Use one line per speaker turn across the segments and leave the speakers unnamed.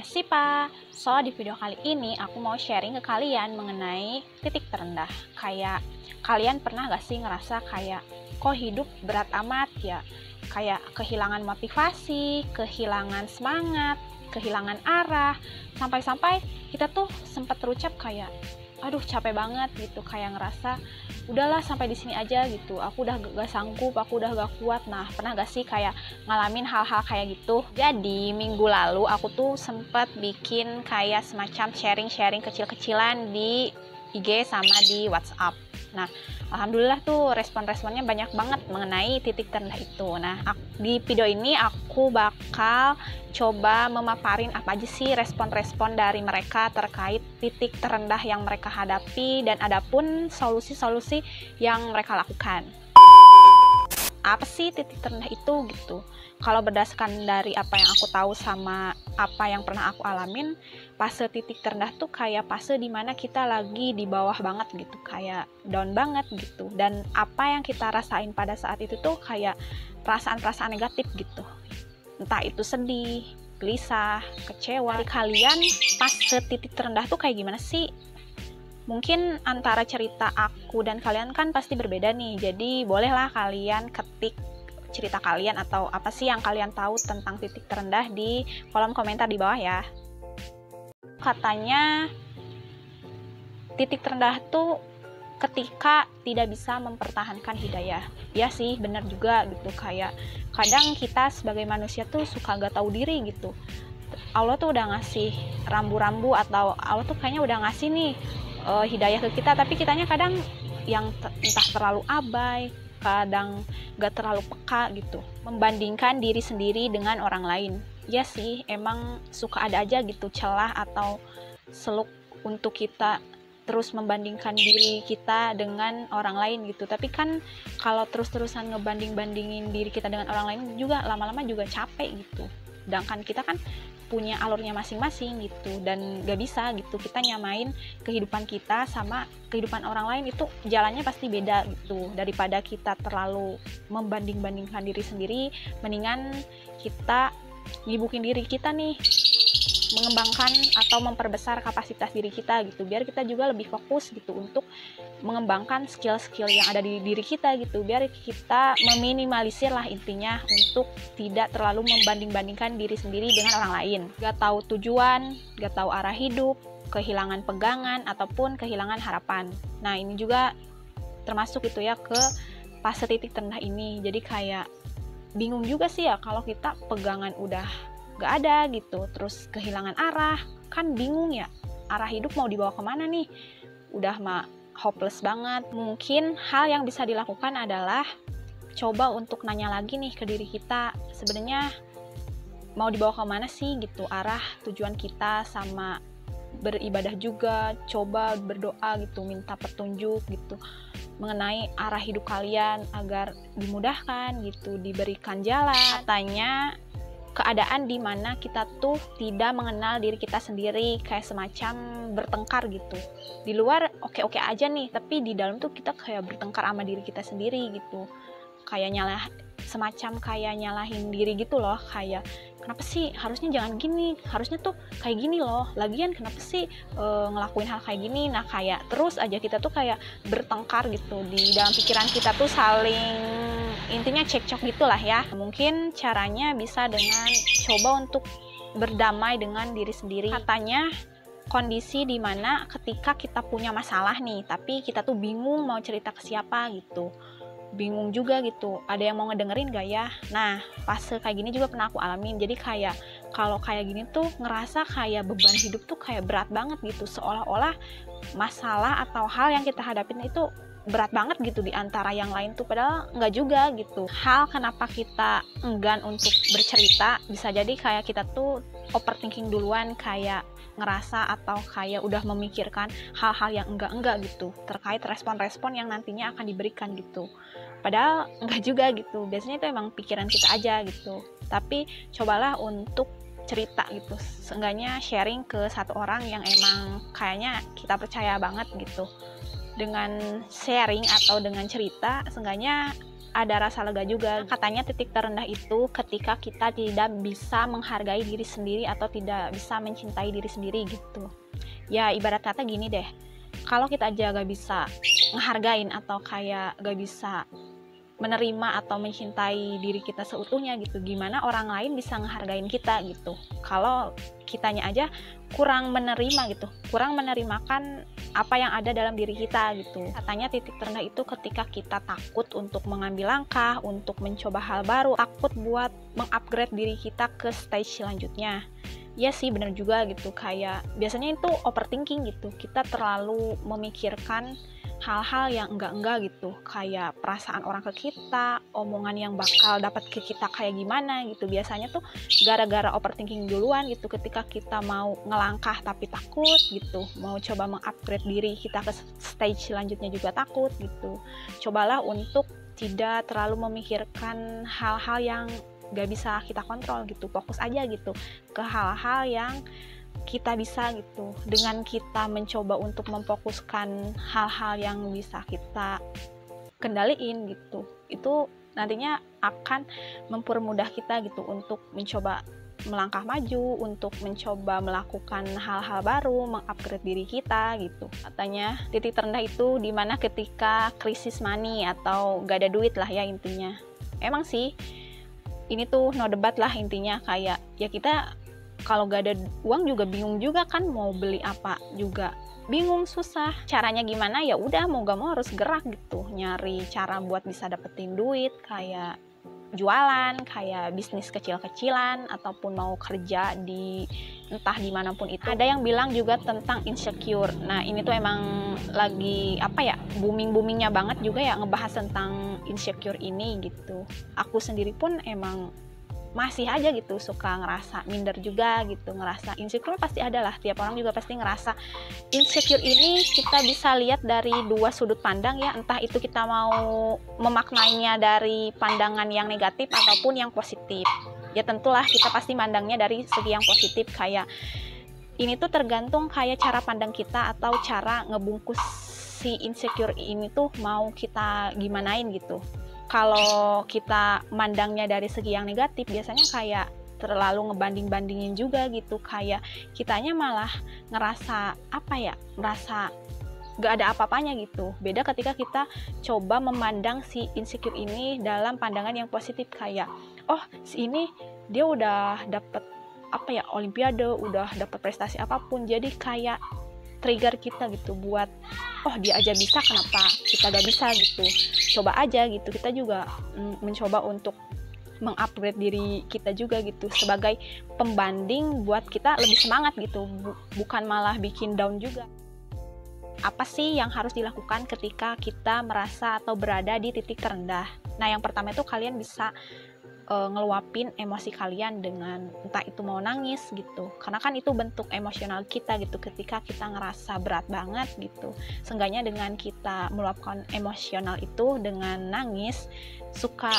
namanya Sipa. So, di video kali ini aku mau sharing ke kalian mengenai titik terendah. Kayak kalian pernah gak sih ngerasa kayak kok hidup berat amat ya? Kayak kehilangan motivasi, kehilangan semangat, kehilangan arah, sampai-sampai kita tuh sempat terucap kayak aduh capek banget gitu, kayak ngerasa udahlah sampai di sini aja gitu, aku udah gak sanggup, aku udah gak kuat. Nah, pernah gak sih kayak ngalamin hal-hal kayak gitu? Jadi minggu lalu aku tuh sempat bikin kayak semacam sharing-sharing kecil-kecilan di IG sama di WhatsApp. Nah, alhamdulillah tuh respon-responnya banyak banget mengenai titik terendah itu. Nah, di video ini aku bakal coba memaparin apa aja sih respon-respon dari mereka terkait titik terendah yang mereka hadapi dan adapun solusi-solusi yang mereka lakukan. Apa sih titik terendah itu gitu? Kalau berdasarkan dari apa yang aku tahu sama apa yang pernah aku alamin, fase titik terendah tuh kayak fase dimana kita lagi di bawah banget gitu, kayak down banget gitu. Dan apa yang kita rasain pada saat itu tuh kayak perasaan-perasaan negatif gitu. Entah itu sedih, gelisah, kecewa. Kalian fase titik terendah tuh kayak gimana sih? Mungkin antara cerita aku dan kalian kan pasti berbeda nih, jadi bolehlah kalian ketik cerita kalian atau apa sih yang kalian tahu tentang titik terendah di kolom komentar di bawah ya. Katanya titik terendah tuh ketika tidak bisa mempertahankan hidayah. Ya sih, benar juga gitu, kayak kadang kita sebagai manusia tuh suka gak tahu diri gitu. Allah tuh udah ngasih rambu-rambu atau Allah tuh kayaknya udah ngasih nih hidayah ke kita, tapi kitanya kadang yang entah terlalu abai, kadang gak terlalu peka gitu, membandingkan diri sendiri dengan orang lain. Ya sih, emang suka ada aja gitu celah atau seluk untuk kita terus membandingkan diri kita dengan orang lain gitu. Tapi kan kalau terus-terusan ngebanding-bandingin diri kita dengan orang lain juga lama-lama juga capek gitu. Sedangkan kita kan punya alurnya masing-masing gitu, dan gak bisa gitu kita nyamain kehidupan kita sama kehidupan orang lain, itu jalannya pasti beda gitu. Daripada kita terlalu membanding-bandingkan diri sendiri, mendingan kita nyibukin diri kita nih, mengembangkan atau memperbesar kapasitas diri kita gitu, biar kita juga lebih fokus gitu untuk mengembangkan skill-skill yang ada di diri kita gitu, biar kita meminimalisir lah intinya untuk tidak terlalu membanding-bandingkan diri sendiri dengan orang lain. Gak tahu tujuan, gak tahu arah hidup, kehilangan pegangan ataupun kehilangan harapan. Nah, ini juga termasuk itu ya ke fase titik terendah ini. Jadi kayak bingung juga sih ya kalau kita pegangan udah gak ada gitu, terus kehilangan arah, kan bingung ya, arah hidup mau dibawa kemana nih, udah mah hopeless banget. Mungkin hal yang bisa dilakukan adalah coba untuk nanya lagi nih ke diri kita, sebenarnya mau dibawa kemana sih gitu arah tujuan kita, sama beribadah juga, coba berdoa gitu, minta petunjuk gitu mengenai arah hidup kalian agar dimudahkan gitu, diberikan jalan. Katanya keadaan di mana kita tuh tidak mengenal diri kita sendiri, kayak semacam bertengkar gitu. Di luar oke-oke aja nih, tapi di dalam tuh kita kayak bertengkar sama diri kita sendiri gitu. Kayak semacam kayak nyalahin diri gitu loh, kayak kenapa sih harusnya jangan gini, harusnya tuh kayak gini loh, lagian kenapa sih ngelakuin hal kayak gini. Nah, kayak terus aja kita tuh kayak bertengkar gitu, di dalam pikiran kita tuh saling intinya cekcok gitulah ya. Mungkin caranya bisa dengan coba untuk berdamai dengan diri sendiri. Katanya kondisi dimana ketika kita punya masalah nih, tapi kita tuh bingung mau cerita ke siapa gitu, bingung juga gitu, ada yang mau ngedengerin gak ya. Nah, fase kayak gini juga pernah aku alamin. Jadi kayak kalau kayak gini tuh ngerasa kayak beban hidup tuh kayak berat banget gitu, seolah-olah masalah atau hal yang kita hadapin itu berat banget gitu di antara yang lain tuh, padahal nggak juga gitu. Hal kenapa kita enggan untuk bercerita, bisa jadi kayak kita tuh overthinking duluan, kayak ngerasa atau kayak udah memikirkan hal-hal yang enggak gitu terkait respon-respon yang nantinya akan diberikan gitu, padahal enggak juga gitu. Biasanya itu emang pikiran kita aja gitu. Tapi cobalah untuk cerita gitu, seenggaknya sharing ke satu orang yang emang kayaknya kita percaya banget gitu. Dengan sharing atau dengan cerita, seenggaknya ada rasa lega juga. Katanya titik terendah itu ketika kita tidak bisa menghargai diri sendiri atau tidak bisa mencintai diri sendiri gitu. Ya ibarat kata gini deh, kalau kita aja gak bisa ngehargain atau kayak gak bisa menerima atau mencintai diri kita seutuhnya gitu, gimana orang lain bisa ngehargain kita gitu kalau kitanya aja kurang menerima gitu, kurang menerimakan apa yang ada dalam diri kita gitu. Katanya titik terendah itu ketika kita takut untuk mengambil langkah, untuk mencoba hal baru, takut buat mengupgrade diri kita ke stage selanjutnya. Ya sih bener juga gitu, kayak biasanya itu overthinking gitu, kita terlalu memikirkan hal-hal yang enggak gitu, kayak perasaan orang ke kita, omongan yang bakal dapat ke kita kayak gimana gitu. Biasanya tuh gara-gara overthinking duluan gitu, ketika kita mau ngelangkah tapi takut gitu, mau coba mengupgrade diri kita ke stage selanjutnya juga takut gitu. Cobalah untuk tidak terlalu memikirkan hal-hal yang gak bisa kita kontrol gitu, fokus aja gitu ke hal-hal yang kita bisa gitu. Dengan kita mencoba untuk memfokuskan hal-hal yang bisa kita kendaliin gitu, itu nantinya akan mempermudah kita gitu untuk mencoba melangkah maju, untuk mencoba melakukan hal-hal baru, mengupgrade diri kita gitu. Katanya titik terendah itu dimana ketika krisis money atau gak ada duit lah ya intinya. Emang sih ini tuh no debat lah intinya, kayak ya kita kalau gak ada uang juga bingung juga kan, mau beli apa juga bingung, susah. Caranya gimana? Ya udah mau gak mau harus gerak gitu, nyari cara buat bisa dapetin duit, kayak jualan, kayak bisnis kecil-kecilan, ataupun mau kerja di entah dimanapun itu. Ada yang bilang juga tentang insecure. Nah ini tuh emang lagi apa ya, booming-boomingnya banget juga ya ngebahas tentang insecure ini gitu. Aku sendiri pun emang masih aja gitu suka ngerasa minder juga gitu, ngerasa insecure pasti ada lah, tiap orang juga pasti ngerasa insecure. Ini kita bisa lihat dari dua sudut pandang ya, entah itu kita mau memaknainya dari pandangan yang negatif ataupun yang positif. Ya tentulah kita pasti mandangnya dari segi yang positif, kayak ini tuh tergantung kayak cara pandang kita atau cara ngebungkus si insecure ini tuh mau kita gimanain gitu. Kalau kita mandangnya dari segi yang negatif, biasanya kayak terlalu ngebanding-bandingin juga gitu, kayak kitanya malah ngerasa apa ya, merasa gak ada apa-apanya gitu. Beda ketika kita coba memandang si insecure ini dalam pandangan yang positif, kayak oh si ini dia udah dapet apa ya, olimpiade, udah dapet prestasi apapun, jadi kayak trigger kita gitu buat oh dia aja bisa, kenapa kita gak bisa gitu. Coba aja gitu, kita juga mencoba untuk mengupgrade diri kita juga gitu, sebagai pembanding buat kita lebih semangat gitu, bukan malah bikin down juga. Apa sih yang harus dilakukan ketika kita merasa atau berada di titik terendah? Nah yang pertama itu kalian bisa ngeluapin emosi kalian dengan entah itu mau nangis gitu, karena kan itu bentuk emosional kita gitu ketika kita ngerasa berat banget gitu. Seenggaknya dengan kita meluapkan emosional itu dengan nangis, suka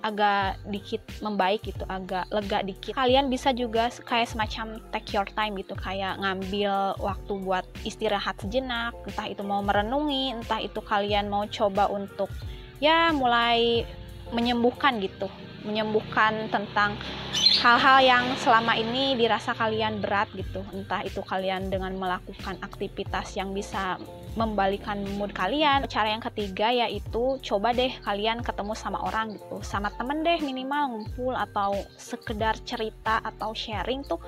agak dikit membaik gitu, agak lega dikit. Kalian bisa juga kayak semacam take your time gitu, kayak ngambil waktu buat istirahat sejenak, entah itu mau merenungi, entah itu kalian mau coba untuk ya mulai menyembuhkan gitu, menyembuhkan tentang hal-hal yang selama ini dirasa kalian berat gitu, entah itu kalian dengan melakukan aktivitas yang bisa membalikan mood kalian. Cara yang ketiga yaitu coba deh kalian ketemu sama orang gitu, sama temen deh minimal, ngumpul atau sekedar cerita atau sharing tuh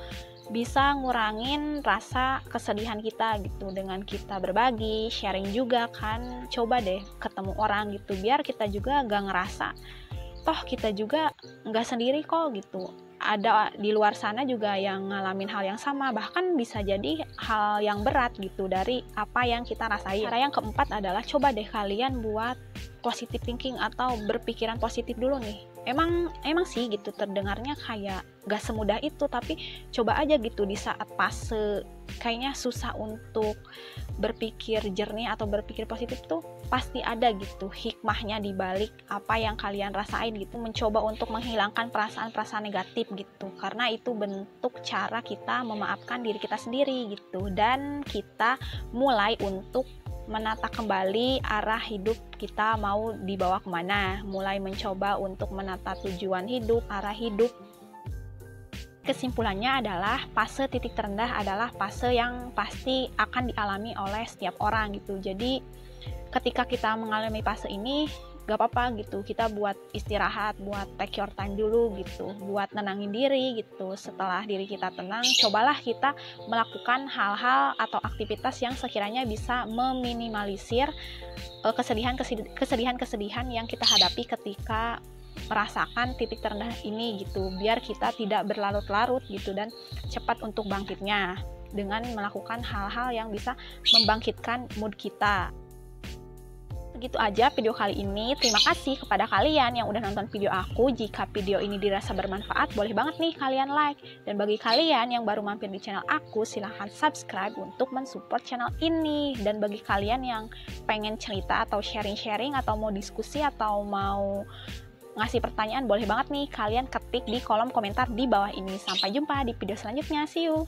bisa ngurangin rasa kesedihan kita gitu, dengan kita berbagi, sharing juga kan. Coba deh ketemu orang gitu, biar kita juga gak ngerasa toh kita juga gak sendiri kok gitu, ada di luar sana juga yang ngalamin hal yang sama, bahkan bisa jadi hal yang berat gitu dari apa yang kita rasain. Cara yang keempat adalah coba deh kalian buat positive thinking atau berpikiran positif dulu nih. Emang sih gitu terdengarnya kayak gak semudah itu, tapi coba aja gitu di saat fase kayaknya susah untuk berpikir jernih atau berpikir positif tuh pasti ada gitu hikmahnya di balik apa yang kalian rasain gitu. Mencoba untuk menghilangkan perasaan-perasaan negatif gitu, karena itu bentuk cara kita memaafkan diri kita sendiri gitu, dan kita mulai untuk menata kembali arah hidup kita mau dibawa kemana, mulai mencoba untuk menata tujuan hidup, arah hidup. Kesimpulannya adalah fase titik terendah adalah fase yang pasti akan dialami oleh setiap orang gitu. Jadi ketika kita mengalami fase ini, gak apa-apa gitu, kita buat istirahat, buat take your time dulu gitu, buat nenangin diri gitu. Setelah diri kita tenang, cobalah kita melakukan hal-hal atau aktivitas yang sekiranya bisa meminimalisir kesedihan-kesedihan yang kita hadapi ketika merasakan titik terendah ini gitu, biar kita tidak berlarut-larut gitu dan cepat untuk bangkitnya dengan melakukan hal-hal yang bisa membangkitkan mood kita. Begitu aja video kali ini. Terima kasih kepada kalian yang udah nonton video aku. Jika video ini dirasa bermanfaat, boleh banget nih kalian like. Dan bagi kalian yang baru mampir di channel aku, silahkan subscribe untuk mensupport channel ini. Dan bagi kalian yang pengen cerita atau sharing-sharing atau mau diskusi atau mau ngasih pertanyaan, boleh banget nih kalian ketik di kolom komentar di bawah ini. Sampai jumpa di video selanjutnya. See you!